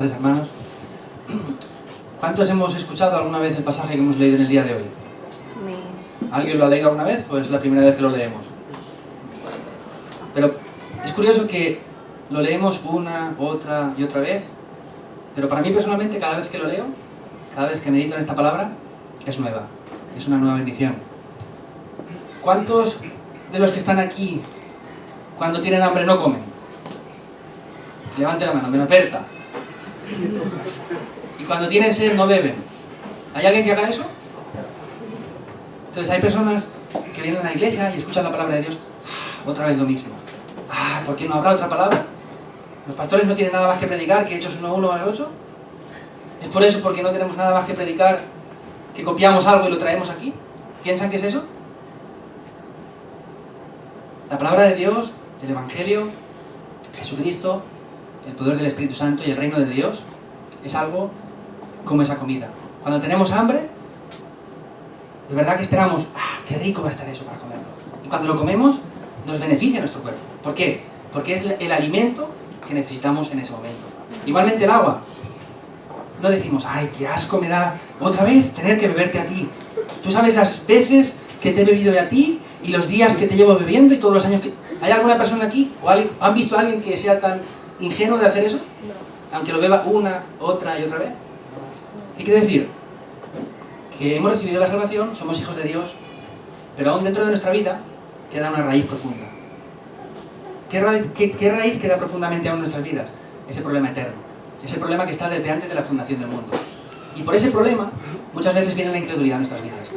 tardes, hermanos. ¿Cuántos hemos escuchado alguna vez el pasaje que hemos leído en el día de hoy? ¿Alguien lo ha leído alguna vez o es la primera vez que lo leemos? Pero es curioso que lo leemos una, otra y otra vez, pero para mí personalmente cada vez que lo leo, cada vez que medito en esta palabra, es nueva, es una nueva bendición. ¿Cuántos de los que están aquí, cuando tienen hambre, no comen? Levante la mano, menos aperta. Y cuando tienen sed, no beben. ¿Hay alguien que haga eso? Entonces hay personas que vienen a la iglesia y escuchan la palabra de Dios, otra vez lo mismo. ¿Por qué no habrá otra palabra? ¿Los pastores no tienen nada más que predicar que Hechos 1:1 al 8? ¿Es por eso porque no tenemos nada más que predicar que copiamos algo y lo traemos aquí? ¿Piensan que es eso? La palabra de Dios, el Evangelio, Jesucristo, el poder del Espíritu Santo y el reino de Dios es algo como esa comida. Cuando tenemos hambre, de verdad que esperamos, qué rico va a estar eso para comerlo. Y cuando lo comemos, nos beneficia nuestro cuerpo. ¿Por qué? Porque es el alimento que necesitamos en ese momento. Igualmente el agua. No decimos, ay, qué asco me da otra vez tener que beberte a ti. Tú sabes las veces que te he bebido yo a ti y los días que te llevo bebiendo y todos los años que... ¿Hay alguna persona aquí o han visto a alguien que sea tan ingenuo de hacer eso? Aunque lo beba una, otra y otra vez. ¿Qué quiere decir? Que hemos recibido la salvación, somos hijos de Dios, pero aún dentro de nuestra vida queda una raíz profunda. ¿Qué raíz queda profundamente aún en nuestras vidas? Ese problema eterno. Ese problema que está desde antes de la fundación del mundo. Y por ese problema, muchas veces viene la incredulidad en nuestras vidas.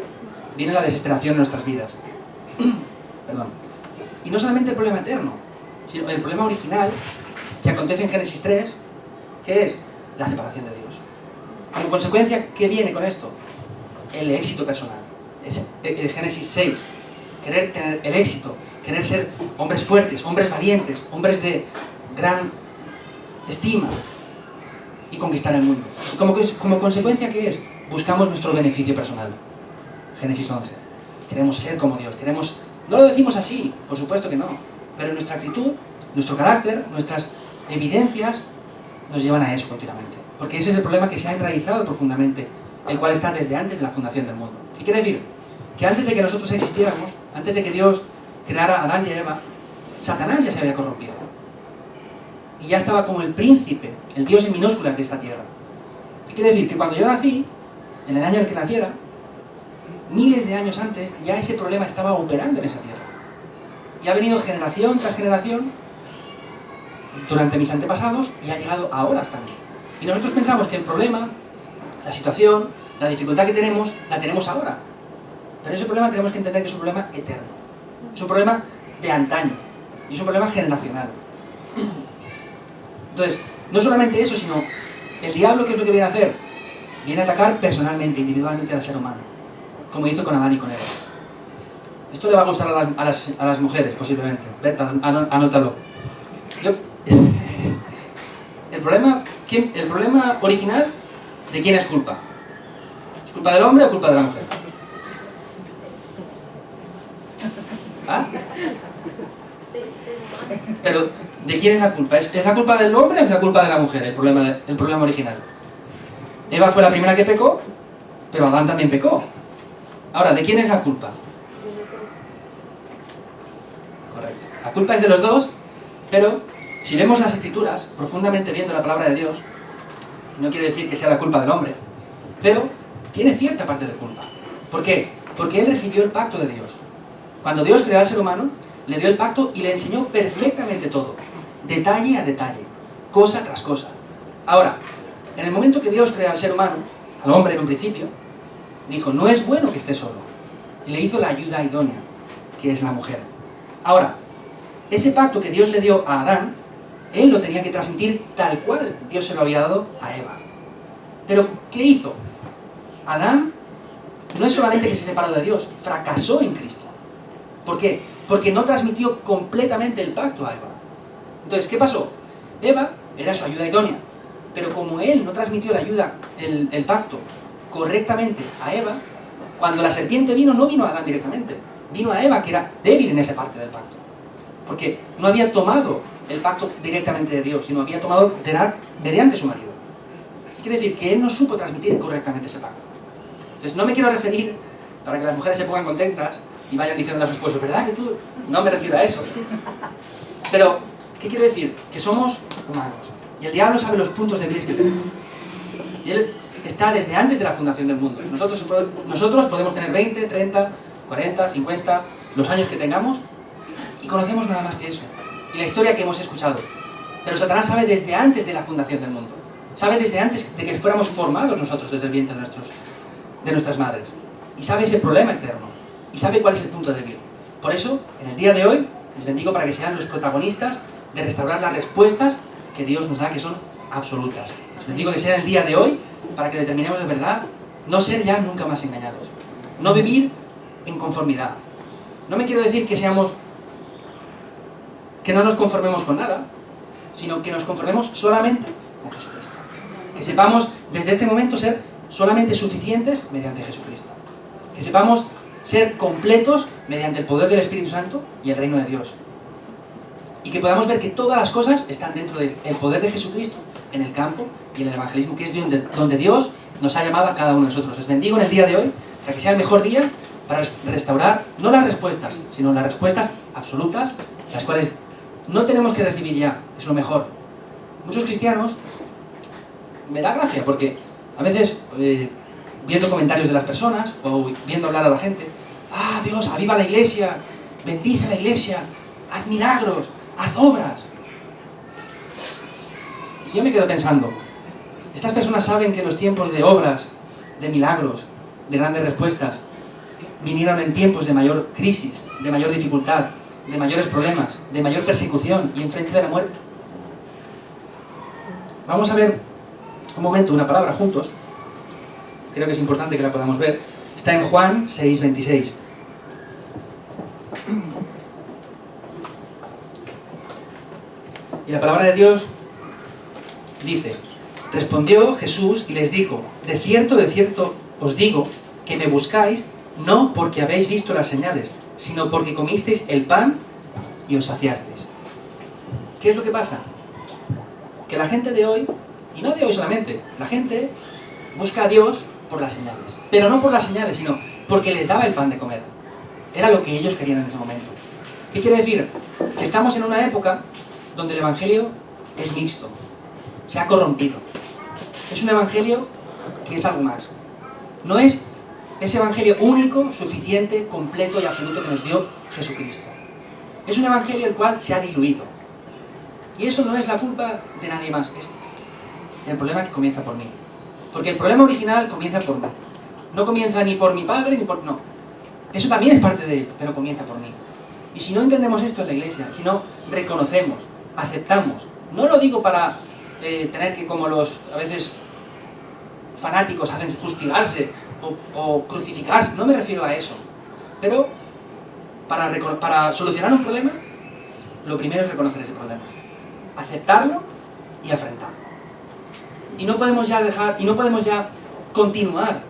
Viene la desesperación en nuestras vidas. Perdón. Y no solamente el problema eterno, sino el problema original que acontece en Génesis 3, que es la separación de Dios. Como consecuencia, ¿qué viene con esto? El éxito personal. Es el Génesis 6. Querer tener el éxito, querer ser hombres fuertes, hombres valientes, hombres de gran estima y conquistar el mundo. Y como consecuencia, ¿qué es? Buscamos nuestro beneficio personal. Génesis 11. Queremos ser como Dios, queremos... No lo decimos así, por supuesto que no, pero nuestra actitud, nuestro carácter, nuestras evidencias nos llevan a eso continuamente. Porque ese es el problema que se ha enraizado profundamente, el cual está desde antes de la fundación del mundo. ¿Qué quiere decir? Que antes de que nosotros existiéramos, antes de que Dios creara a Adán y a Eva, Satanás ya se había corrompido. Y ya estaba como el príncipe, el Dios en minúsculas de esta tierra. ¿Qué quiere decir? Que cuando yo nací, en el año en el que naciera, miles de años antes, ya ese problema estaba operando en esa tierra. Y ha venido generación tras generación, durante mis antepasados, y ha llegado ahora hasta mí. Y nosotros pensamos que el problema, la situación, la dificultad que tenemos, la tenemos ahora. Pero ese problema tenemos que entender que es un problema eterno. Es un problema de antaño. Y es un problema generacional. Entonces, no solamente eso, sino el diablo, ¿qué es lo que viene a hacer? Viene a atacar personalmente, individualmente al ser humano, como hizo con Adán y con Eva. Esto le va a gustar a las mujeres, posiblemente. Berta, anótalo. El problema original, ¿de quién es culpa? ¿Es culpa del hombre o culpa de la mujer? Pero, ¿de quién es la culpa? ¿Es la culpa del hombre o es la culpa de la mujer? El problema original. Eva fue la primera que pecó, pero Adán también pecó. Ahora, ¿de quién es la culpa? Correcto. La culpa es de los dos, pero si vemos las Escrituras, profundamente viendo la palabra de Dios, no quiere decir que sea la culpa del hombre, pero tiene cierta parte de culpa. ¿Por qué? Porque él recibió el pacto de Dios. Cuando Dios creó al ser humano, le dio el pacto y le enseñó perfectamente todo, detalle a detalle, cosa tras cosa. Ahora, en el momento que Dios creó al ser humano, al hombre en un principio, dijo, no es bueno que esté solo. Y le hizo la ayuda idónea, que es la mujer. Ahora, ese pacto que Dios le dio a Adán, él lo tenía que transmitir tal cual Dios se lo había dado a Eva. Pero, ¿qué hizo? Adán no es solamente que se separó de Dios, fracasó en Cristo. ¿Por qué? Porque no transmitió completamente el pacto a Eva. Entonces, ¿qué pasó? Eva era su ayuda idónea, pero como él no transmitió la ayuda, el pacto, correctamente a Eva, cuando la serpiente vino, no vino a Adán directamente, vino a Eva, que era débil en esa parte del pacto. Porque no había tomado el pacto directamente de Dios, sino había tomado mediante su marido. ¿Qué quiere decir? Que él no supo transmitir correctamente ese pacto. Entonces no me quiero referir, para que las mujeres se pongan contentas y vayan diciendo a sus esposos, ¿verdad que tú? No me refiero a eso. Pero, ¿qué quiere decir? Que somos humanos. Y el diablo sabe los puntos débiles que tenemos. Y él está desde antes de la fundación del mundo. Nosotros podemos tener 20, 30, 40, 50, los años que tengamos, y conocemos nada más que eso. Y la historia que hemos escuchado. Pero Satanás sabe desde antes de la fundación del mundo. Sabe desde antes de que fuéramos formados nosotros desde el vientre de nuestras madres. Y sabe ese problema eterno. Y sabe cuál es el punto débil. Por eso, en el día de hoy, les bendigo para que sean los protagonistas de restaurar las respuestas que Dios nos da, que son absolutas. Les bendigo que sea el día de hoy para que determinemos de verdad no ser ya nunca más engañados. No vivir en conformidad. No me quiero decir que no nos conformemos con nada, sino que nos conformemos solamente con Jesucristo. Que sepamos desde este momento ser solamente suficientes mediante Jesucristo. Que sepamos ser completos mediante el poder del Espíritu Santo y el reino de Dios. Y que podamos ver que todas las cosas están dentro del poder de Jesucristo, en el campo y en el evangelismo, que es donde Dios nos ha llamado a cada uno de nosotros. Les bendigo en el día de hoy, para que sea el mejor día para restaurar no las respuestas, sino las respuestas absolutas, las cuales no tenemos que recibir ya, es lo mejor. Muchos cristianos, me da gracia, porque a veces, viendo comentarios de las personas, o viendo hablar a la gente, ¡ah, Dios, aviva la iglesia! ¡Bendice la iglesia! ¡Haz milagros! ¡Haz obras! Y yo me quedo pensando, estas personas saben que los tiempos de obras, de milagros, de grandes respuestas, vinieron en tiempos de mayor crisis, de mayor dificultad, de mayores problemas, de mayor persecución y enfrente de la muerte. Vamos a ver un momento una palabra juntos. Creo que es importante que la podamos ver. Está en Juan 6:26. Y la palabra de Dios dice: respondió Jesús y les dijo: de cierto os digo que me buscáis no porque habéis visto las señales, sino porque comisteis el pan y os saciasteis. ¿Qué es lo que pasa? Que la gente de hoy, y no de hoy solamente, la gente busca a Dios por las señales. Pero no por las señales, sino porque les daba el pan de comer. Era lo que ellos querían en ese momento. ¿Qué quiere decir? Que estamos en una época donde el evangelio es mixto, se ha corrompido. Es un evangelio que es algo más. No es ese evangelio único, suficiente, completo y absoluto que nos dio Jesucristo. Es un evangelio el cual se ha diluido. Y eso no es la culpa de nadie más, es el problema que comienza por mí. Porque el problema original comienza por mí. No comienza ni por mi padre ni por... no. Eso también es parte de él, pero comienza por mí. Y si no entendemos esto en la iglesia, si no reconocemos, aceptamos, no lo digo para tener que, como los a veces fanáticos hacen, fustigarse o crucificarse, no me refiero a eso. Pero para solucionar un problema, lo primero es reconocer ese problema, aceptarlo y afrontarlo. Y no podemos ya continuar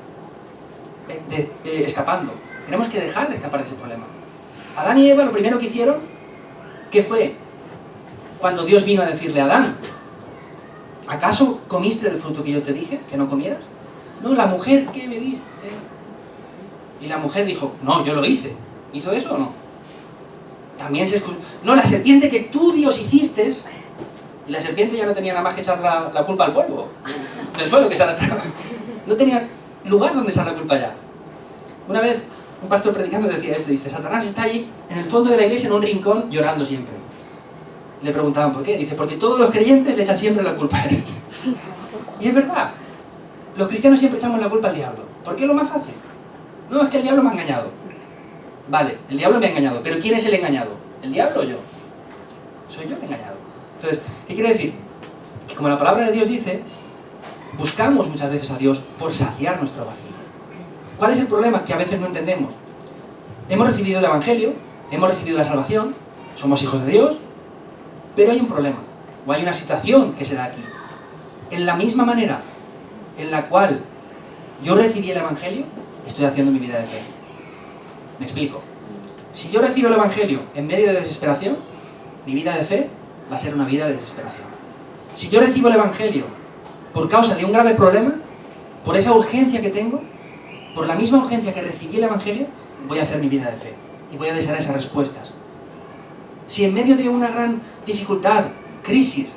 escapando. Tenemos que dejar de escapar de ese problema. Adán y Eva, lo primero que hicieron, ¿qué fue? Cuando Dios vino a decirle a Adán: ¿acaso comiste del fruto que yo te dije que no comieras? No, la mujer que me diste. Y la mujer dijo: no, yo lo hice. ¿Hizo eso o no? También se excusó. No, la serpiente que tú, Dios, hiciste. Y la serpiente ya no tenía nada más que echar la culpa al polvo del suelo que se arrastraba. No tenía lugar donde echar la culpa ya. Una vez un pastor predicando decía esto, dice: Satanás está allí en el fondo de la iglesia en un rincón llorando siempre. Le preguntaban por qué. Dice: porque todos los creyentes le echan siempre la culpa a él. Y es verdad. Los cristianos siempre echamos la culpa al diablo. ¿Por qué es lo más fácil? No, es que el diablo me ha engañado. Vale, el diablo me ha engañado. ¿Pero quién es el engañado? ¿El diablo o yo? Soy yo el engañado. Entonces, ¿qué quiere decir? Que como la palabra de Dios dice, buscamos muchas veces a Dios por saciar nuestro vacío. ¿Cuál es el problema? Que a veces no entendemos. Hemos recibido el evangelio, hemos recibido la salvación, somos hijos de Dios, pero hay un problema, o hay una situación que se da aquí. En la misma manera en la cual yo recibí el evangelio, estoy haciendo mi vida de fe. ¿Me explico? Si yo recibo el evangelio en medio de desesperación, mi vida de fe va a ser una vida de desesperación. Si yo recibo el evangelio por causa de un grave problema, por esa urgencia que tengo, por la misma urgencia que recibí el Evangelio, voy a hacer mi vida de fe y voy a desear esas respuestas. Si en medio de una gran dificultad, crisis,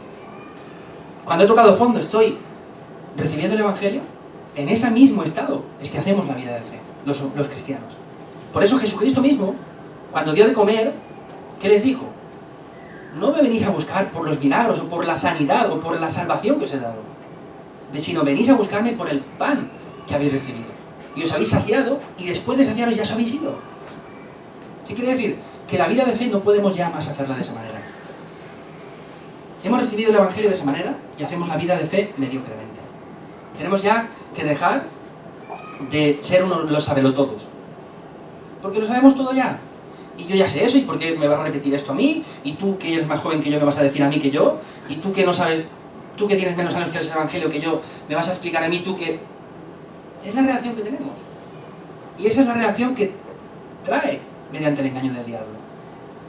cuando he tocado fondo estoy recibiendo el Evangelio, en ese mismo estado es que hacemos la vida de fe, los cristianos. Por eso Jesucristo mismo, cuando dio de comer, ¿qué les dijo? No me venís a buscar por los milagros o por la sanidad o por la salvación que os he dado, sino venís a buscarme por el pan que habéis recibido. Y os habéis saciado y después de saciaros ya os habéis ido. ¿Qué quiere decir? Que la vida de fe no podemos ya más hacerla de esa manera. Hemos recibido el Evangelio de esa manera y hacemos la vida de fe mediocremente. Tenemos ya que dejar de ser los sabelotodos. Porque lo sabemos todo ya. Y yo ya sé eso, ¿y por qué me vas a repetir esto a mí? Y tú, que eres más joven que yo, me vas a decir a mí que yo. Y tú, que no sabes, tú que tienes menos años que el Evangelio que yo, me vas a explicar a mí, tú que... Es la reacción que tenemos. Y esa es la reacción que trae mediante el engaño del diablo.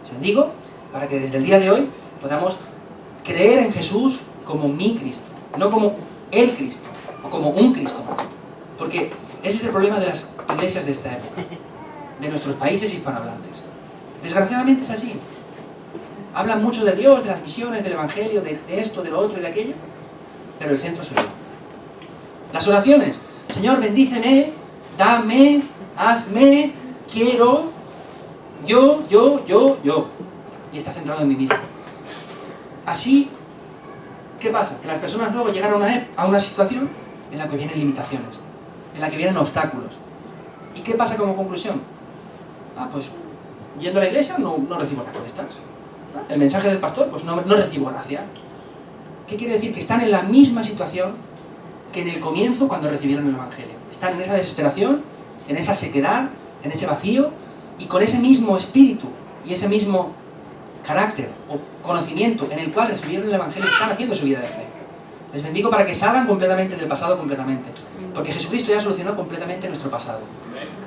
Os digo, para que desde el día de hoy podamos creer en Jesús como mi Cristo, no como el Cristo, o como un Cristo. Porque ese es el problema de las iglesias de esta época, de nuestros países hispanohablantes. Desgraciadamente es así. Hablan mucho de Dios, de las misiones, del Evangelio, de esto, de lo otro y de aquello, pero el centro soy yo. Las oraciones, Señor, bendíceme, dame, hazme, quiero, yo. Y está centrado en mi vida. Así, ¿qué pasa? Que las personas luego llegan a una situación en la que vienen limitaciones, en la que vienen obstáculos. ¿Y qué pasa como conclusión? Pues yendo a la iglesia no recibo respuestas. El mensaje del pastor, pues no recibo gracia. ¿Qué quiere decir? Que están en la misma situación que en el comienzo cuando recibieron el Evangelio. Están en esa desesperación, en esa sequedad, en ese vacío, y con ese mismo espíritu y ese mismo carácter o conocimiento en el cual recibieron el Evangelio, están haciendo su vida de fe. Les bendigo para que salgan completamente del pasado completamente. Porque Jesucristo ya solucionó completamente nuestro pasado.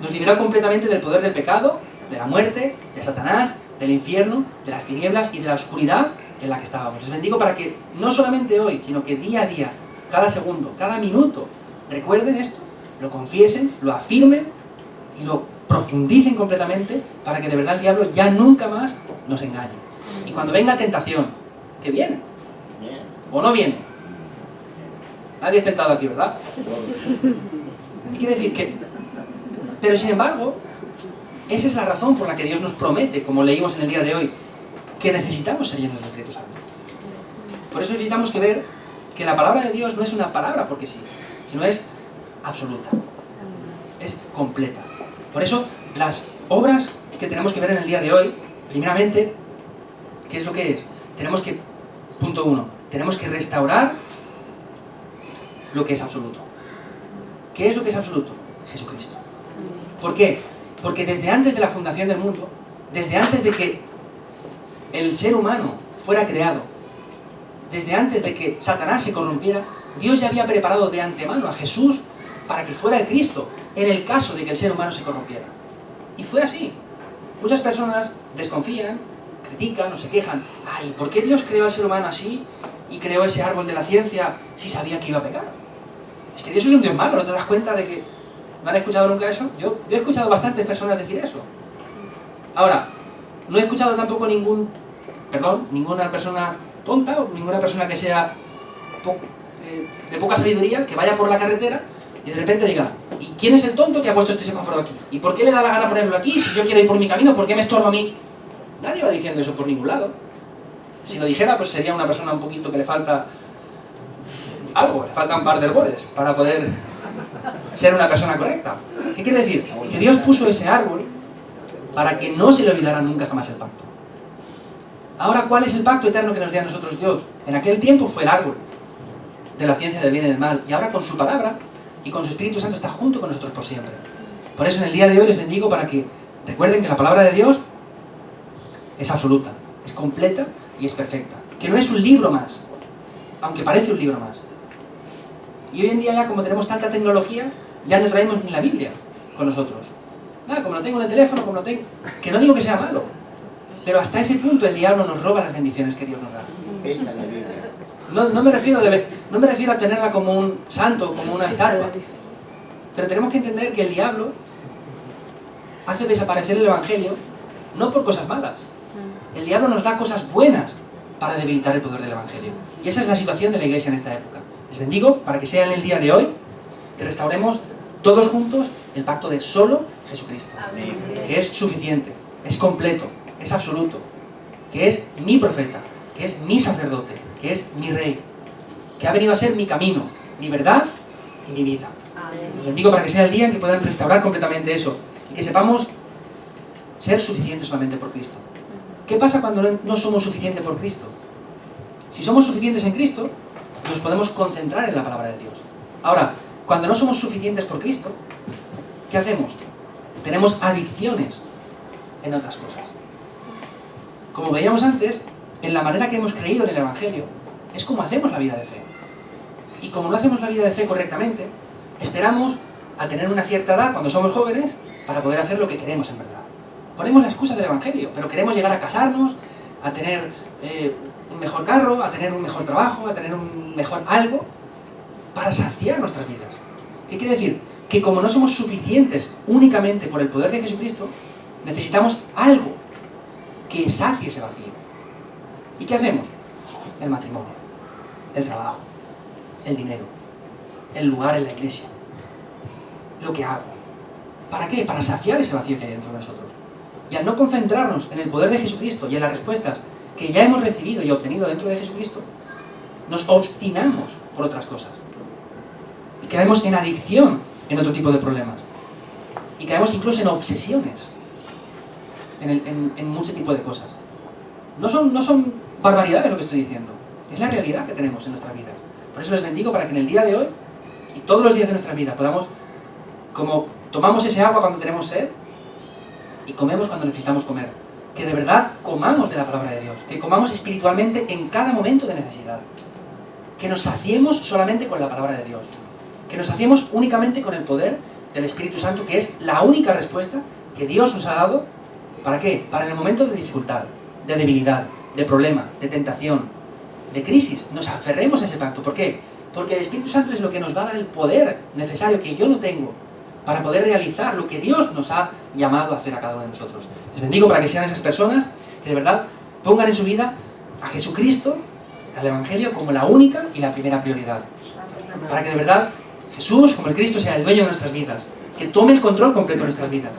Nos liberó completamente del poder del pecado, de la muerte, de Satanás, del infierno, de las tinieblas y de la oscuridad en la que estábamos. Les bendigo para que no solamente hoy, sino que día a día, cada segundo, cada minuto, recuerden esto, lo confiesen, lo afirmen y lo profundicen completamente para que de verdad el diablo ya nunca más nos engañe. Y cuando venga tentación, que viene, o no viene, nadie es tentado aquí, ¿verdad? Y quiere decir que... Pero sin embargo, esa es la razón por la que Dios nos promete, como leímos en el día de hoy, que necesitamos ser llenos del Espíritu Santo. Por eso necesitamos que ver que la palabra de Dios no es una palabra porque sí, sino es absoluta, es completa. Por eso las obras que tenemos que ver en el día de hoy, primeramente, ¿qué es lo que es? Tenemos que, punto 1, tenemos que restaurar lo que es absoluto. ¿Qué es lo que es absoluto? Jesucristo. ¿Por qué? Porque desde antes de la fundación del mundo, desde antes de que el ser humano fuera creado, desde antes de que Satanás se corrompiera, Dios ya había preparado de antemano a Jesús para que fuera el Cristo, en el caso de que el ser humano se corrompiera. Y fue así. Muchas personas desconfían, critican o se quejan. Ay, ¿por qué Dios creó al ser humano así y creó ese árbol de la ciencia si sabía que iba a pecar? Es que Dios es un Dios malo, ¿no te das cuenta de que no han escuchado nunca eso? Yo he escuchado bastantes personas decir eso. Ahora, no he escuchado tampoco ninguna persona tonta o ninguna persona que sea de poca sabiduría, que vaya por la carretera y de repente diga, ¿y quién es el tonto que ha puesto este semáforo aquí? ¿Y por qué le da la gana ponerlo aquí? Si yo quiero ir por mi camino, ¿por qué me estorba a mí? Nadie va diciendo eso por ningún lado. Si lo dijera, pues sería una persona un poquito que le falta algo, le falta un par de herbores para poder ser una persona correcta. ¿Qué quiere decir? Que Dios puso ese árbol para que no se le olvidara nunca jamás el pacto. Ahora, ¿cuál es el pacto eterno que nos dio a nosotros Dios? En aquel tiempo fue el árbol de la ciencia del bien y del mal, y ahora con su palabra y con su Espíritu Santo está junto con nosotros por siempre. Por eso en el día de hoy les bendigo para que recuerden que la palabra de Dios es absoluta, es completa y es perfecta. Que no es un libro más, aunque parece un libro más. Y hoy en día ya, como tenemos tanta tecnología, ya no traemos ni la Biblia con nosotros. Nada, como lo tengo en el teléfono, como lo tengo... Que no digo que sea malo, pero hasta ese punto el diablo nos roba las bendiciones que Dios nos da. No me refiero a tenerla como un santo, como una estatua. Pero tenemos que entender que el diablo hace desaparecer el Evangelio no por cosas malas. El diablo nos da cosas buenas para debilitar el poder del Evangelio. Y esa es la situación de la Iglesia en esta época. Les bendigo para que sea en el día de hoy que restauremos todos juntos el pacto de solo Jesucristo. Amén. Que es suficiente, es completo, es absoluto, que es mi profeta, que es mi sacerdote, que es mi rey, que ha venido a ser mi camino, mi verdad y mi vida. Les bendigo para que sea el día en que puedan restaurar completamente eso y que sepamos ser suficientes solamente por Cristo. ¿Qué pasa cuando no somos suficientes por Cristo? Si somos suficientes en Cristo, nos podemos concentrar en la palabra de Dios. Ahora, cuando no somos suficientes por Cristo, ¿qué hacemos? Tenemos adicciones en otras cosas. Como veíamos antes, en la manera que hemos creído en el Evangelio, es como hacemos la vida de fe. Y como no hacemos la vida de fe correctamente, esperamos a tener una cierta edad, cuando somos jóvenes, para poder hacer lo que queremos en verdad. Ponemos la excusa del Evangelio, pero queremos llegar a casarnos, a tener un mejor carro, a tener un mejor trabajo, a tener un mejor algo, para saciar nuestras vidas. ¿Qué quiere decir? Que como no somos suficientes únicamente por el poder de Jesucristo, necesitamos algo que sacie ese vacío. ¿Y qué hacemos? El matrimonio, el trabajo, el dinero, el lugar en la iglesia, lo que hago. ¿Para qué? Para saciar ese vacío que hay dentro de nosotros. Y al no concentrarnos en el poder de Jesucristo y en las respuestas que ya hemos recibido y obtenido dentro de Jesucristo, nos obstinamos por otras cosas. Y caemos en adicción en otro tipo de problemas. Y caemos incluso en obsesiones, en mucho tipo de cosas. No son barbaridades lo que estoy diciendo. Es la realidad que tenemos en nuestras vidas. Por eso les bendigo para que en el día de hoy y todos los días de nuestra vida podamos, como tomamos ese agua cuando tenemos sed y comemos cuando necesitamos comer, que de verdad comamos de la palabra de Dios, que comamos espiritualmente en cada momento de necesidad, que nos saciemos solamente con la palabra de Dios, que nos saciemos únicamente con el poder del Espíritu Santo, que es la única respuesta que Dios nos ha dado. ¿Para qué? Para en el momento de dificultad, de debilidad, de problema, de tentación, de crisis, nos aferremos a ese pacto. ¿Por qué? Porque el Espíritu Santo es lo que nos va a dar el poder necesario que yo no tengo para poder realizar lo que Dios nos ha llamado a hacer a cada uno de nosotros. Les bendigo para que sean esas personas que de verdad pongan en su vida a Jesucristo, al Evangelio, como la única y la primera prioridad. Para que de verdad Jesús, como el Cristo, sea el dueño de nuestras vidas, que tome el control completo de nuestras vidas,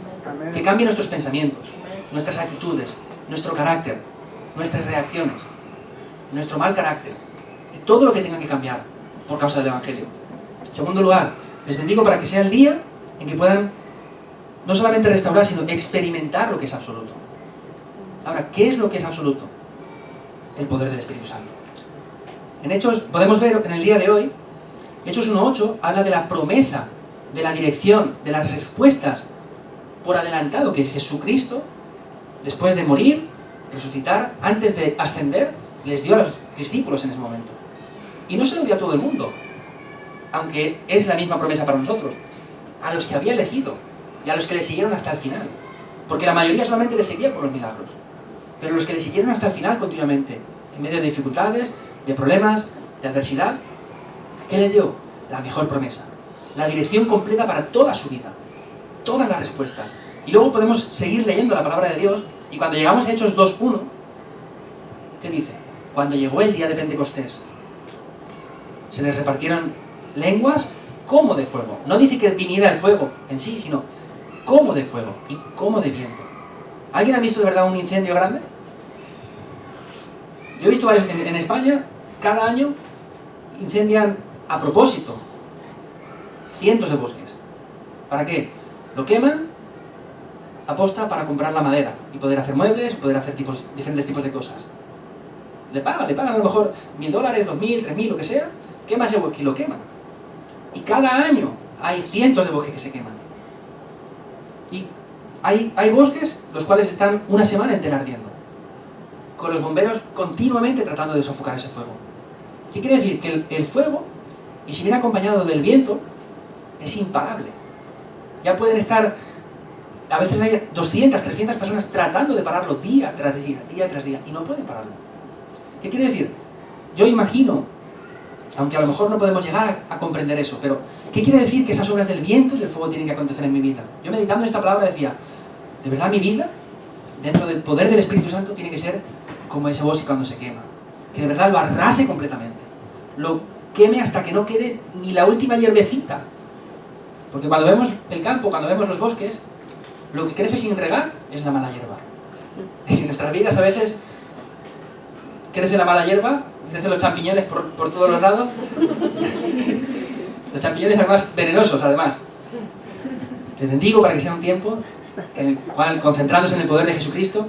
que cambie nuestros pensamientos, nuestras actitudes, nuestro carácter, nuestras reacciones, nuestro mal carácter, y todo lo que tenga que cambiar por causa del Evangelio. En segundo lugar, les bendigo para que sea el día en que puedan no solamente restaurar, sino experimentar lo que es absoluto. Ahora, ¿qué es lo que es absoluto? El poder del Espíritu Santo. En Hechos, podemos ver en el día de hoy, Hechos 1:8 habla de la promesa, de la dirección, de las respuestas por adelantado que Jesucristo, después de morir, resucitar, antes de ascender, les dio a los discípulos en ese momento. Y no se lo dio a todo el mundo, aunque es la misma promesa para nosotros, a los que había elegido y a los que le siguieron hasta el final. Porque la mayoría solamente le seguía por los milagros. Pero los que le siguieron hasta el final continuamente, en medio de dificultades, de problemas, de adversidad, ¿qué les dio? La mejor promesa. La dirección completa para toda su vida. Todas las respuestas. Y luego podemos seguir leyendo la palabra de Dios, y cuando llegamos a Hechos 2:1, ¿qué dice? Cuando llegó el día de Pentecostés, se les repartieron lenguas como de fuego. No dice que viniera el fuego en sí, sino como de fuego y como de viento. ¿Alguien ha visto de verdad un incendio grande? Yo he visto varios en España, cada año incendian a propósito cientos de bosques. ¿Para qué? Lo queman aposta para comprar la madera y poder hacer muebles, poder hacer diferentes tipos de cosas. Le pagan a lo mejor $1.000, $2.000, $3.000, lo que sea, quema ese bosque y lo queman. Y cada año hay cientos de bosques que se queman. Y hay bosques los cuales están una semana entera ardiendo, con los bomberos continuamente tratando de sofocar ese fuego. ¿Qué quiere decir? Que el fuego, y si viene acompañado del viento, es imparable. Ya pueden estar, a veces hay 200, 300 personas tratando de pararlo día tras día, y no pueden pararlo. ¿Qué quiere decir? Yo imagino Aunque a lo mejor no podemos llegar a comprender eso. Pero, ¿qué quiere decir que esas obras del viento y del fuego tienen que acontecer en mi vida? Yo meditando en esta palabra decía, de verdad mi vida, dentro del poder del Espíritu Santo, tiene que ser como ese bosque cuando se quema. Que de verdad lo arrase completamente. Lo queme hasta que no quede ni la última hierbecita. Porque cuando vemos el campo, cuando vemos los bosques, lo que crece sin regar es la mala hierba. En nuestras vidas a veces crece la mala hierba, crecen los champiñones por todos los lados. Los champiñones además venenosos, además. Les bendigo para que sea un tiempo en el cual, concentrándose en el poder de Jesucristo,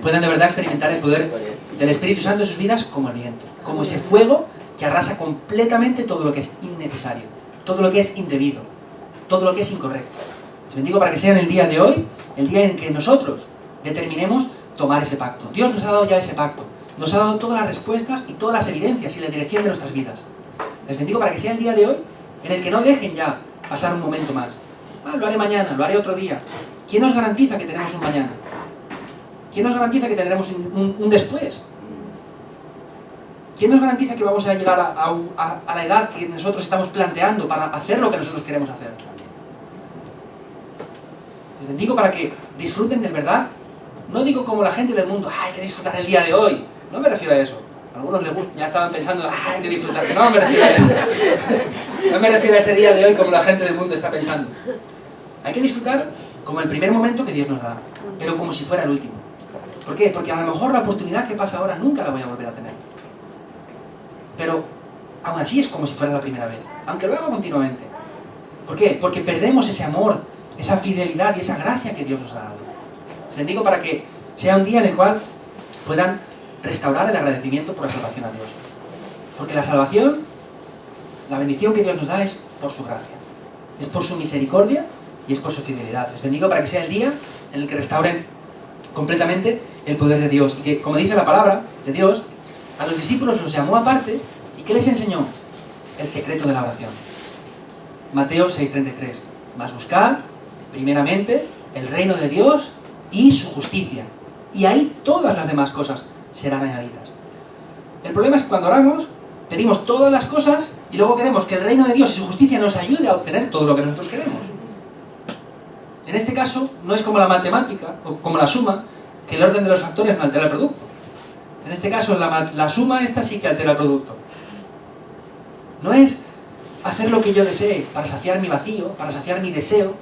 puedan de verdad experimentar el poder del Espíritu Santo en sus vidas como el viento, como ese fuego que arrasa completamente todo lo que es innecesario, todo lo que es indebido, todo lo que es incorrecto. Les bendigo para que sea en el día de hoy, el día en que nosotros determinemos tomar ese pacto. Dios nos ha dado ya ese pacto, nos ha dado todas las respuestas y todas las evidencias y la dirección de nuestras vidas. Les bendigo para que sea el día de hoy en el que no dejen ya pasar un momento más. Lo haré mañana, lo haré otro día. ¿Quién nos garantiza que tenemos un mañana? ¿Quién nos garantiza que tendremos un después? ¿Quién nos garantiza que vamos a llegar a la edad que nosotros estamos planteando para hacer lo que nosotros queremos hacer? Les bendigo para que disfruten de verdad. No digo como la gente del mundo, hay que disfrutar el día de hoy. No me refiero a eso. A algunos les gusta, ya estaban pensando, hay que disfrutar. No me refiero a eso. No me refiero a ese día de hoy como la gente del mundo está pensando. Hay que disfrutar como el primer momento que Dios nos da, pero como si fuera el último. ¿Por qué? Porque a lo mejor la oportunidad que pasa ahora nunca la voy a volver a tener. Pero aún así es como si fuera la primera vez, aunque lo haga continuamente. ¿Por qué? Porque perdemos ese amor, esa fidelidad y esa gracia que Dios nos ha dado. Les bendigo para que sea un día en el cual puedan restaurar el agradecimiento por la salvación a Dios. Porque la salvación, la bendición que Dios nos da es por su gracia, es por su misericordia y es por su fidelidad. Les bendigo para que sea el día en el que restauren completamente el poder de Dios. Y que, como dice la palabra de Dios, a los discípulos los llamó aparte y ¿qué les enseñó? El secreto de la oración. Mateo 6:33. Mas buscad primeramente el reino de Dios y su justicia. Y ahí todas las demás cosas serán añadidas. El problema es que cuando oramos, pedimos todas las cosas y luego queremos que el reino de Dios y su justicia nos ayude a obtener todo lo que nosotros queremos. En este caso, no es como la matemática o como la suma, que el orden de los factores no altera el producto. En este caso, la suma esta sí que altera el producto. No es hacer lo que yo desee para saciar mi vacío, para saciar mi deseo,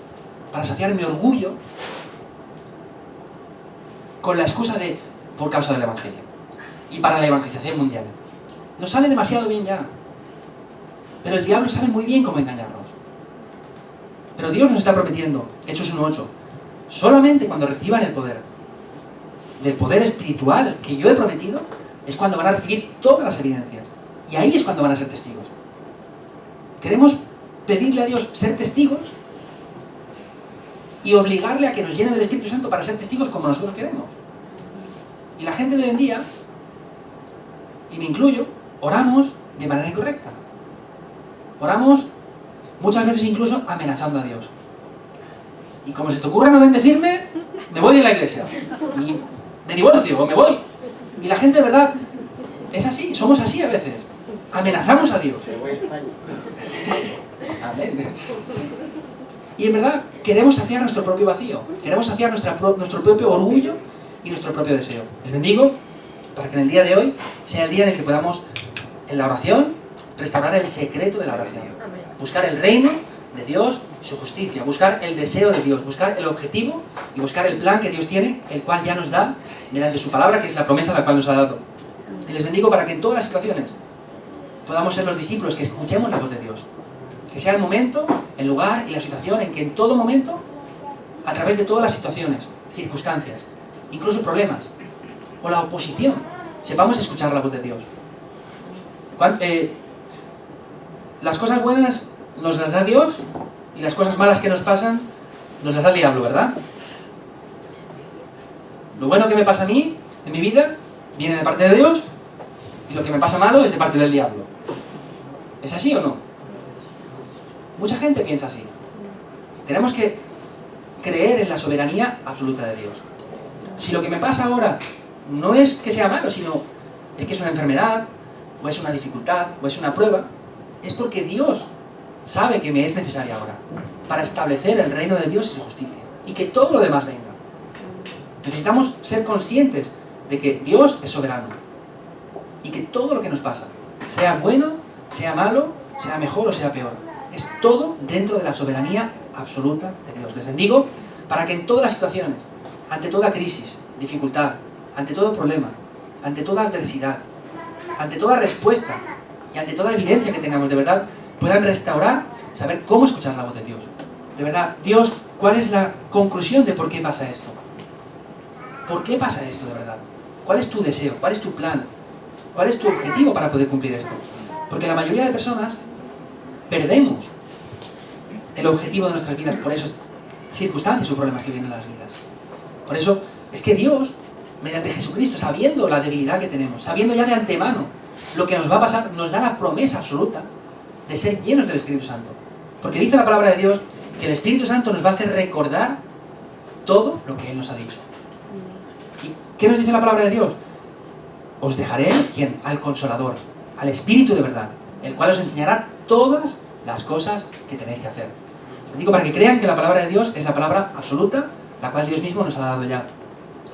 para saciar mi orgullo, con la excusa de por causa del Evangelio y para la evangelización mundial. Nos sale demasiado bien ya. Pero el diablo sabe muy bien cómo engañarnos. Pero Dios nos está prometiendo, Hechos 1:8, solamente cuando reciban el poder, del poder espiritual que yo he prometido, es cuando van a recibir todas las evidencias. Y ahí es cuando van a ser testigos. Queremos pedirle a Dios ser testigos y obligarle a que nos llene del Espíritu Santo para ser testigos como nosotros queremos. Y la gente de hoy en día, y me incluyo, oramos de manera incorrecta. Oramos muchas veces incluso amenazando a Dios. Y como se te ocurra no bendecirme, me voy de la iglesia. Y me divorcio o me voy. Y la gente de verdad es así, somos así a veces. Amenazamos a Dios. Amén. Y en verdad queremos saciar nuestro propio vacío. Queremos saciar nuestro propio orgullo y nuestro propio deseo. Les bendigo para que en el día de hoy sea el día en el que podamos, en la oración, restaurar el secreto de la oración. Buscar el reino de Dios, su justicia, buscar el deseo de Dios, buscar el objetivo y buscar el plan que Dios tiene, el cual ya nos da mediante su palabra, que es la promesa la cual nos ha dado. Y les bendigo para que en todas las situaciones podamos ser los discípulos que escuchemos la voz de Dios. Que sea el momento, el lugar y la situación en que en todo momento, a través de todas las situaciones, circunstancias, incluso problemas, o la oposición, sepamos escuchar la voz de Dios. Las cosas buenas nos las da Dios y las cosas malas que nos pasan nos las da el diablo, ¿verdad? Lo bueno que me pasa a mí, en mi vida, viene de parte de Dios y lo que me pasa malo es de parte del diablo. ¿Es así o no? Mucha gente piensa así. Tenemos que creer en la soberanía absoluta de Dios. Si lo que me pasa ahora no es que sea malo, sino es que es una enfermedad, o es una dificultad, o es una prueba, es porque Dios sabe que me es necesaria ahora para establecer el reino de Dios y su justicia, y que todo lo demás venga. Necesitamos ser conscientes de que Dios es soberano, y que todo lo que nos pasa, sea bueno, sea malo, sea mejor o sea peor, es todo dentro de la soberanía absoluta de Dios. Les bendigo para que en todas las situaciones, ante toda crisis, dificultad, ante todo problema, ante toda adversidad, ante toda respuesta y ante toda evidencia que tengamos, de verdad, puedan restaurar, saber cómo escuchar la voz de Dios. De verdad, Dios, ¿cuál es la conclusión de por qué pasa esto? ¿Por qué pasa esto de verdad? ¿Cuál es tu deseo? ¿Cuál es tu plan? ¿Cuál es tu objetivo para poder cumplir esto? Porque la mayoría de personas perdemos el objetivo de nuestras vidas por esas circunstancias o problemas que vienen en las vidas. Por eso es que Dios, mediante Jesucristo, sabiendo la debilidad que tenemos, sabiendo ya de antemano lo que nos va a pasar, nos da la promesa absoluta de ser llenos del Espíritu Santo. Porque dice la palabra de Dios que el Espíritu Santo nos va a hacer recordar todo lo que Él nos ha dicho. ¿Y qué nos dice la palabra de Dios? Os dejaré, ¿quién? Al Consolador, al Espíritu de verdad, el cual os enseñará todas las cosas que tenéis que hacer. Lo digo para que crean que la palabra de Dios es la palabra absoluta, la cual Dios mismo nos ha dado ya.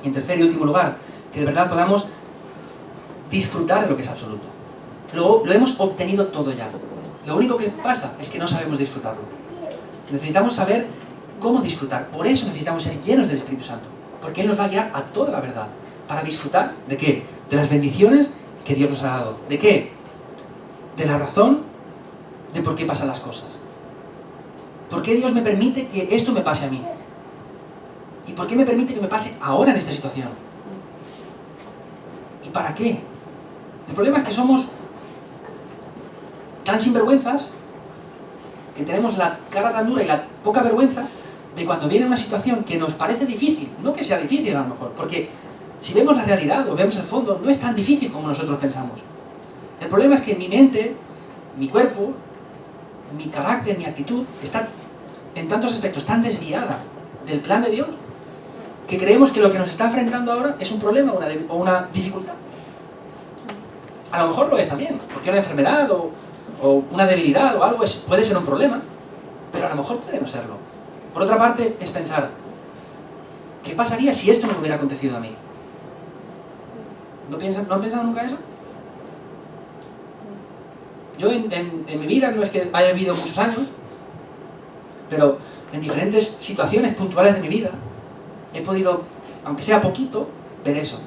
Y en tercer y último lugar, que de verdad podamos disfrutar de lo que es absoluto. Luego lo hemos obtenido todo ya. Lo único que pasa es que no sabemos disfrutarlo. Necesitamos saber cómo disfrutar. Por eso necesitamos ser llenos del Espíritu Santo. Porque Él nos va a guiar a toda la verdad. Para disfrutar, ¿de qué? De las bendiciones que Dios nos ha dado. ¿De qué? De la razón de por qué pasan las cosas. ¿Por qué Dios me permite que esto me pase a mí? ¿Y por qué me permite que me pase ahora en esta situación? ¿Y para qué? El problema es que somos tan sinvergüenzas que tenemos la cara tan dura y la poca vergüenza de cuando viene una situación que nos parece difícil, no que sea difícil a lo mejor, porque si vemos la realidad o vemos el fondo, no es tan difícil como nosotros pensamos. El problema es que mi mente, mi cuerpo, mi carácter, mi actitud, está en tantos aspectos tan desviada del plan de Dios, que creemos que lo que nos está enfrentando ahora es un problema o una dificultad. A lo mejor lo es también, porque una enfermedad o una debilidad o algo puede ser un problema, pero a lo mejor puede no serlo. Por otra parte, es pensar, ¿qué pasaría si esto no me hubiera acontecido a mí? ¿No han pensado nunca eso? Yo en mi vida, no es que haya vivido muchos años, pero en diferentes situaciones puntuales de mi vida, he podido, aunque sea poquito, ver eso.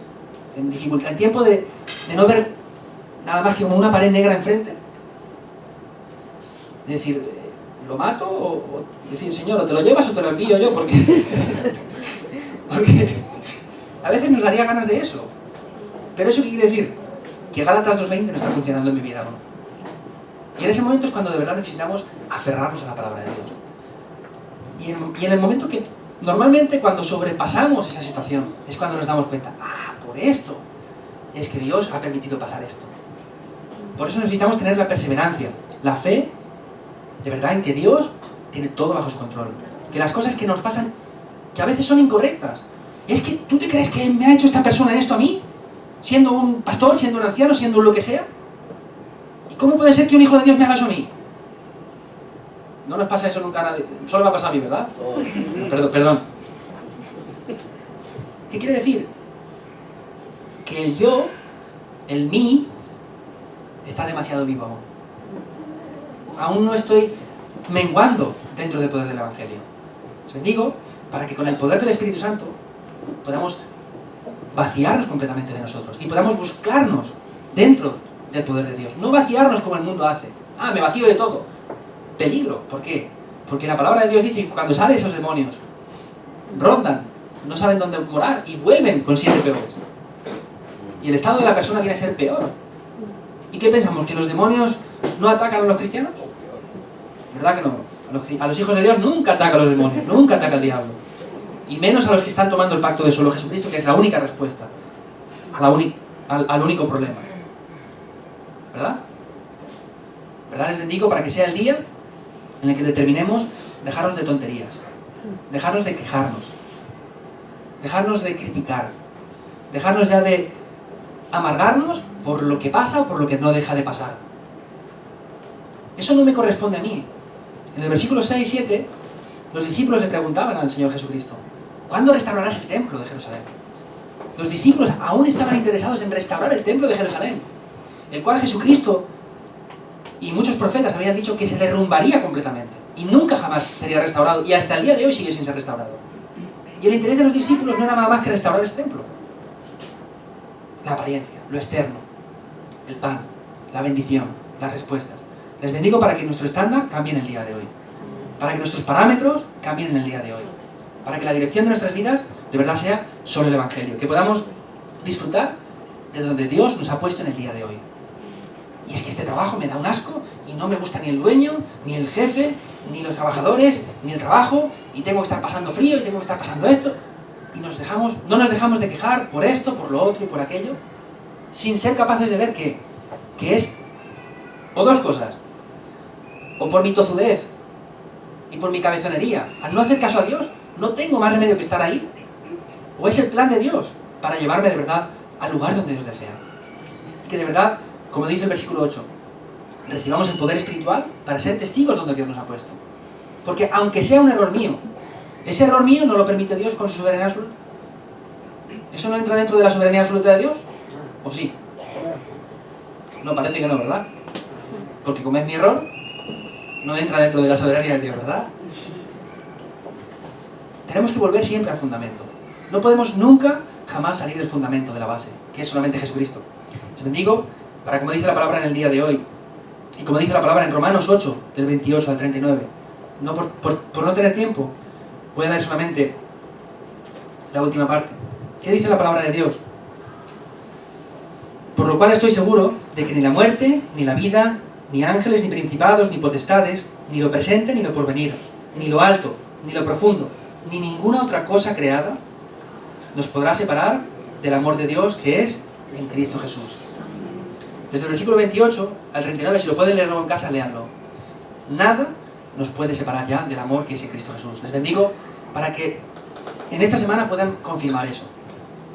En dificultad, en tiempo de no ver nada más que como una pared negra enfrente. De decir, ¿lo mato? O decir, Señor, o te lo llevas o te lo envío yo, porque a veces nos daría ganas de eso. Pero eso qué quiere decir, que Gálatas 2:20 no está funcionando en mi vida, ¿no? Y en ese momento es cuando de verdad necesitamos aferrarnos a la palabra de Dios. Y en el momento que, normalmente cuando sobrepasamos esa situación, es cuando nos damos cuenta, por esto es que Dios ha permitido pasar esto. Por eso necesitamos tener la perseverancia, la fe, de verdad, en que Dios tiene todo bajo su control. Que las cosas que nos pasan, que a veces son incorrectas. Es que, ¿tú te crees que me ha hecho esta persona esto a mí? Siendo un pastor, siendo un anciano, siendo lo que sea. ¿Y cómo puede ser que un hijo de Dios me haga eso a mí? No nos pasa eso nunca a nadie. Solo me ha pasado a mí, ¿verdad? Perdón. ¿Qué quiere decir? Que el yo, el mí, está demasiado vivo aún. Aún no estoy menguando dentro del poder del Evangelio. Os bendigo para que con el poder del Espíritu Santo podamos vaciarnos completamente de nosotros y podamos buscarnos dentro del poder de Dios. No vaciarnos como el mundo hace. Me vacío de todo. Peligro. ¿Por qué? Porque la palabra de Dios dice que cuando salen esos demonios, rondan, no saben dónde morar y vuelven con 7 peores. Y el estado de la persona viene a ser peor. ¿Y qué pensamos? ¿Que los demonios no atacan a los cristianos? ¿Verdad que no? A los hijos de Dios nunca atacan a los demonios, nunca ataca el diablo. Y menos a los que están tomando el pacto de solo Jesucristo, que es la única respuesta al único problema. ¿Verdad? ¿Verdad? Les bendigo para que sea el día en el que determinemos dejarnos de tonterías, dejarnos de quejarnos, dejarnos de criticar, dejarnos ya de amargarnos por lo que pasa o por lo que no deja de pasar. Eso no me corresponde a mí. En el versículo 6 y 7, los discípulos le preguntaban al Señor Jesucristo: ¿cuándo restaurarás el templo de Jerusalén? Los discípulos aún estaban interesados en restaurar el templo de Jerusalén, el cual Jesucristo y muchos profetas habían dicho que se derrumbaría completamente y nunca jamás sería restaurado, y hasta el día de hoy sigue sin ser restaurado. Y el interés de los discípulos no era nada más que restaurar ese templo. La apariencia, lo externo, el pan, la bendición, las respuestas. Les bendigo para que nuestro estándar cambie en el día de hoy, para que nuestros parámetros cambien en el día de hoy, para que la dirección de nuestras vidas de verdad sea solo el Evangelio, que podamos disfrutar de donde Dios nos ha puesto en el día de hoy. Y es que este trabajo me da un asco y no me gusta ni el dueño, ni el jefe, ni los trabajadores, ni el trabajo, y tengo que estar pasando frío y tengo que estar pasando esto. Y no nos dejamos de quejar por esto, por lo otro y por aquello, sin ser capaces de ver que es o dos cosas: o por mi tozudez y por mi cabezonería, al no hacer caso a Dios, no tengo más remedio que estar ahí, o es el plan de Dios para llevarme de verdad al lugar donde Dios desea. Y que de verdad, como dice el versículo 8, recibamos el poder espiritual para ser testigos donde Dios nos ha puesto. Porque aunque sea un error mío, ese error mío no lo permite Dios con su soberanía absoluta. ¿Eso no entra dentro de la soberanía absoluta de Dios? ¿O sí? No, parece que no, ¿verdad? Porque como es mi error, no entra dentro de la soberanía de Dios, ¿verdad? Tenemos que volver siempre al fundamento. No podemos nunca, jamás salir del fundamento, de la base, que es solamente Jesucristo. Os bendigo para, como dice la palabra en el día de hoy, y como dice la palabra en Romanos 8, del 28 al 39, no por no tener tiempo, voy a dar solamente la última parte. ¿Qué dice la palabra de Dios? Por lo cual estoy seguro de que ni la muerte, ni la vida, ni ángeles, ni principados, ni potestades, ni lo presente, ni lo porvenir, ni lo alto, ni lo profundo, ni ninguna otra cosa creada nos podrá separar del amor de Dios que es en Cristo Jesús. Desde el versículo 28 al 39, si lo pueden leer luego en casa, léanlo. Nada nos puede separar ya del amor que es en Cristo Jesús. Les bendigo para que en esta semana puedan confirmar eso.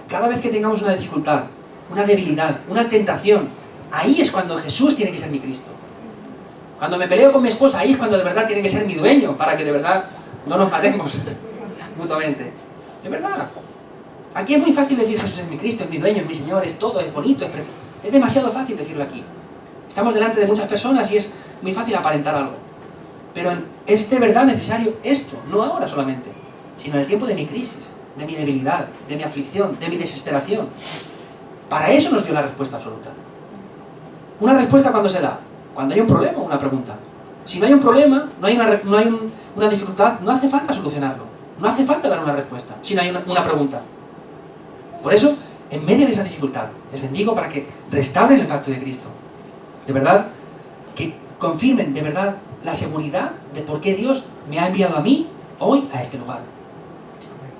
Cada vez que tengamos una dificultad, una debilidad, una tentación, ahí es cuando Jesús tiene que ser mi Cristo. Cuando me peleo con mi esposa, ahí es cuando de verdad tiene que ser mi dueño, para que de verdad no nos matemos mutuamente. De verdad. Aquí es muy fácil decir: Jesús es mi Cristo, es mi dueño, es mi Señor, es todo, es bonito, es precioso. Es demasiado fácil decirlo aquí. Estamos delante de muchas personas y es muy fácil aparentar algo. Pero es de verdad necesario esto, no ahora solamente, sino en el tiempo de mi crisis, de mi debilidad, de mi aflicción, de mi desesperación. Para eso nos dio la respuesta absoluta. ¿Una respuesta cuándo se da? Cuando hay un problema o una pregunta. Si no hay un problema, no hay una dificultad, no hace falta solucionarlo. No hace falta dar una respuesta, si no hay una pregunta. Por eso, en medio de esa dificultad, les bendigo para que restauren el pacto de Cristo. De verdad, que confirmen de verdad la seguridad de por qué Dios me ha enviado a mí hoy a este lugar.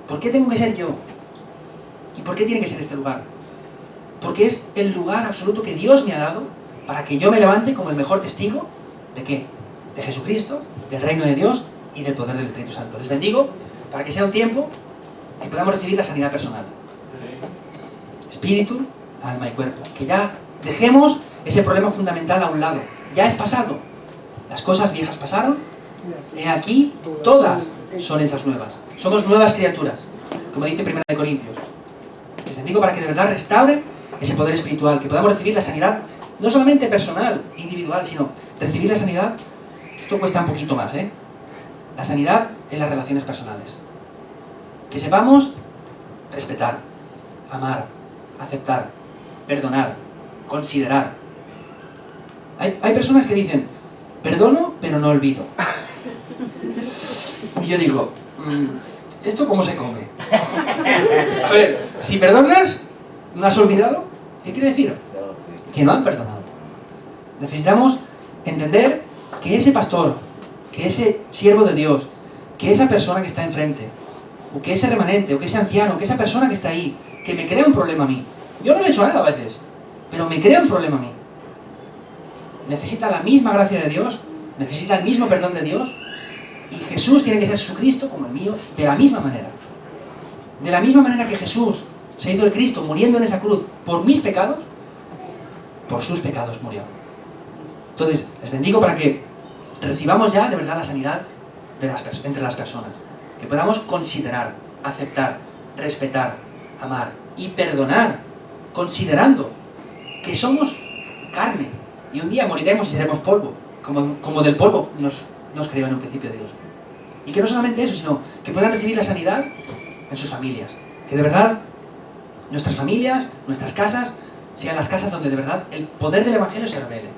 ¿Por qué tengo que ser yo? ¿Y por qué tiene que ser este lugar? Porque es el lugar absoluto que Dios me ha dado para que yo me levante como el mejor testigo ¿de qué? De Jesucristo, del reino de Dios y del poder del Espíritu Santo. Les bendigo para que sea un tiempo que podamos recibir la sanidad personal. Espíritu, alma y cuerpo. Que ya dejemos ese problema fundamental a un lado. Ya es pasado. Las cosas viejas pasaron. He aquí, todas son esas nuevas. Somos nuevas criaturas, como dice 1 Corintios. Les bendigo para que de verdad restauren ese poder espiritual, que podamos recibir la sanidad, no solamente personal, individual, sino recibir la sanidad. Esto cuesta un poquito más, ¿eh? La sanidad en las relaciones personales. Que sepamos respetar, amar, aceptar, perdonar, considerar. Hay personas que dicen: perdono, pero no olvido. Y yo digo: ¿esto cómo se come? A ver, si perdonas, ¿no has olvidado? ¿Qué quiere decir? Que no han perdonado. Necesitamos entender que ese pastor, que ese siervo de Dios, que esa persona que está enfrente, o que ese remanente, o que ese anciano, que esa persona que está ahí, que me crea un problema a mí. Yo no le he hecho nada a veces, pero me crea un problema a mí. Necesita la misma gracia de Dios, necesita el mismo perdón de Dios, y Jesús tiene que ser su Cristo como el mío, de la misma manera. De la misma manera que Jesús se hizo el Cristo muriendo en esa cruz por mis pecados, por sus pecados murió. Entonces, les bendigo para que recibamos ya de verdad la sanidad entre las personas. Que podamos considerar, aceptar, respetar, amar y perdonar, considerando que somos carne y un día moriremos y seremos polvo, como del polvo nos creó en un principio Dios. Y que no solamente eso, sino que puedan recibir la sanidad en sus familias. Que de verdad nuestras familias, nuestras casas, sean las casas donde de verdad el poder del Evangelio se revele.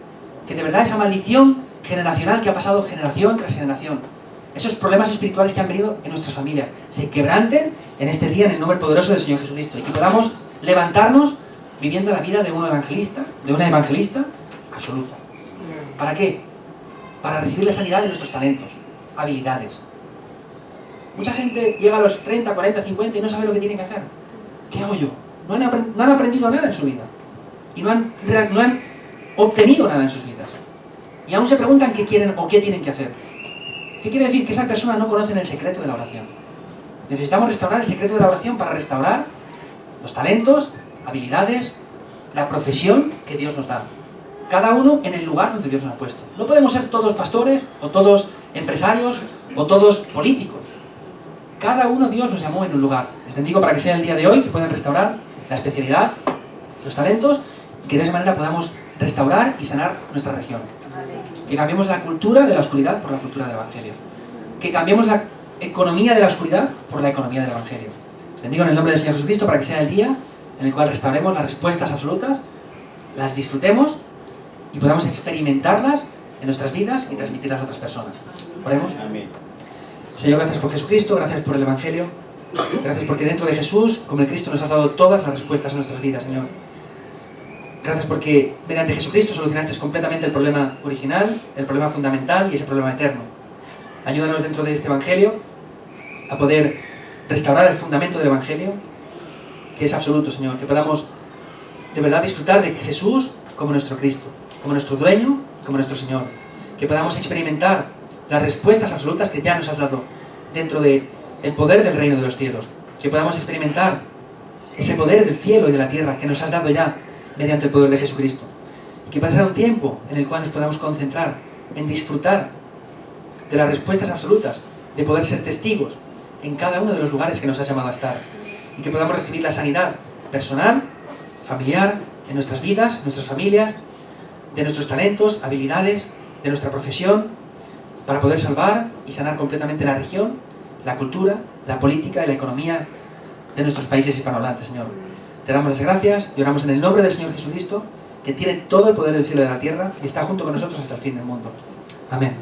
Que de verdad esa maldición generacional que ha pasado generación tras generación, esos problemas espirituales que han venido en nuestras familias, se quebranten en este día en el nombre poderoso del Señor Jesucristo. Y que podamos levantarnos viviendo la vida de una evangelista absoluta. ¿Para qué? Para recibir la sanidad de nuestros talentos, habilidades. Mucha gente llega a los 30, 40, 50 y no sabe lo que tiene que hacer. ¿Qué hago yo? No han aprendido nada en su vida. Y no han obtenido nada en sus vidas. Y aún se preguntan qué quieren o qué tienen que hacer. ¿Qué quiere decir? Que esa persona no conoce el secreto de la oración. Necesitamos restaurar el secreto de la oración para restaurar los talentos, habilidades, la profesión que Dios nos da. Cada uno en el lugar donde Dios nos ha puesto. No podemos ser todos pastores, o todos empresarios, o todos políticos. Cada uno Dios nos llamó en un lugar. Les bendigo para que sea el día de hoy, que puedan restaurar la especialidad, los talentos, y que de esa manera podamos restaurar y sanar nuestra región. Que cambiemos la cultura de la oscuridad por la cultura del Evangelio. Que cambiemos la economía de la oscuridad por la economía del Evangelio. Les bendigo en el nombre del Señor Jesucristo para que sea el día en el cual restauremos las respuestas absolutas, las disfrutemos y podamos experimentarlas en nuestras vidas y transmitirlas a otras personas. Oremos. Amén. Señor, gracias por Jesucristo, gracias por el Evangelio, gracias porque dentro de Jesús, como el Cristo, nos has dado todas las respuestas a nuestras vidas, Señor. Gracias porque mediante Jesucristo solucionaste completamente el problema original, el problema fundamental y ese problema eterno. Ayúdanos dentro de este Evangelio a poder restaurar el fundamento del Evangelio, que es absoluto, Señor, que podamos de verdad disfrutar de Jesús como nuestro Cristo, como nuestro dueño, como nuestro Señor. Que podamos experimentar las respuestas absolutas que ya nos has dado dentro del poder del reino de los cielos. Que podamos experimentar ese poder del cielo y de la tierra que nos has dado ya mediante el poder de Jesucristo. Y que pasará un tiempo en el cual nos podamos concentrar en disfrutar de las respuestas absolutas, de poder ser testigos en cada uno de los lugares que nos has llamado a estar. Y que podamos recibir la sanidad personal, familiar, en nuestras vidas, en nuestras familias, de nuestros talentos, habilidades, de nuestra profesión, para poder salvar y sanar completamente la región, la cultura, la política y la economía de nuestros países hispanohablantes, Señor. Te damos las gracias y oramos en el nombre del Señor Jesucristo, que tiene todo el poder del cielo y de la tierra y está junto con nosotros hasta el fin del mundo. Amén.